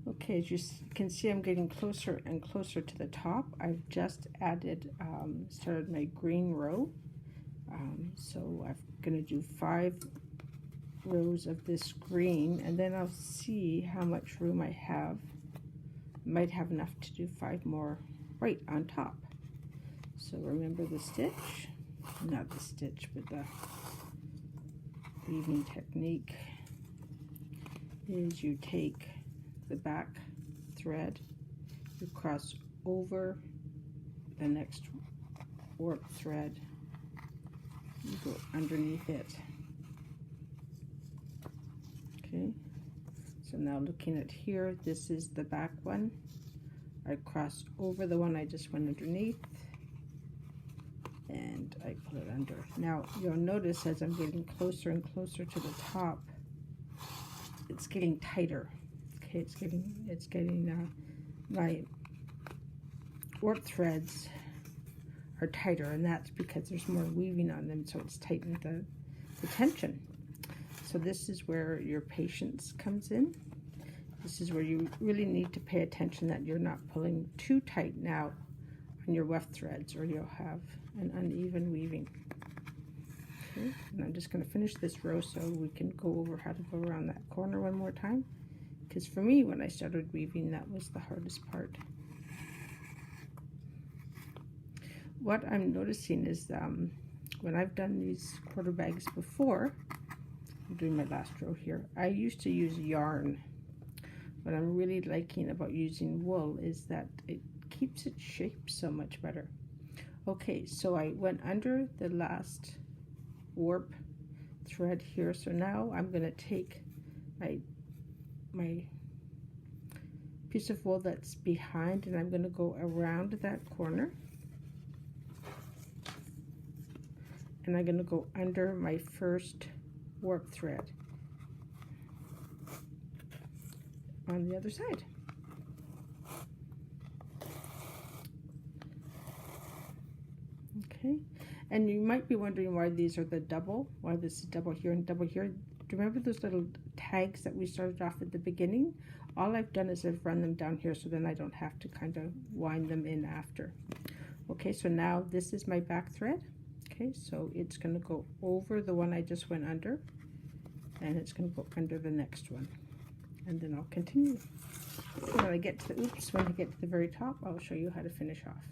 Okay, as you can see, I'm getting closer and closer to the top. I've just added, started my green row. So I'm going to do 5 rows of this green, and then I'll see how much room I have. Might have enough to do 5 more right on top. So remember the stitch, not the stitch, but the weaving technique is you take the back thread, you cross over the next warp thread, you go underneath it. Okay, so now looking at here, this is the back one. I cross over the one I just went underneath, and I pull it under. Now you'll notice as I'm getting closer and closer to the top, it's getting tighter. Okay, it's getting my warp threads are tighter, and that's because there's more weaving on them, so it's tightened the tension. So this is where your patience comes in. This is where you really need to pay attention that you're not pulling too tight now on your weft threads, or you'll have an uneven weaving. Okay, and I'm just going to finish this row so we can go over how to go around that corner one more time. Because for me, when I started weaving, that was the hardest part. What I'm noticing is when I've done these quarter bags before, I'm doing my last row here, I used to use yarn. What I'm really liking about using wool is that it keeps its shape so much better. Okay, so I went under the last warp thread here, so now I'm going to take my piece of wool that's behind, and I'm going to go around that corner, and I'm going to go under my first warp thread on the other side. Okay, and you might be wondering why these are the double, why this is double here and double here. Do you remember those little tags that we started off at the beginning? All I've done is I've run them down here, so then I don't have to kind of wind them in after. Okay, so now this is my back thread. Okay, so it's going to go over the one I just went under, and it's going to go under the next one, and then I'll continue. When I get to the, when I get to the very top, I'll show you how to finish off.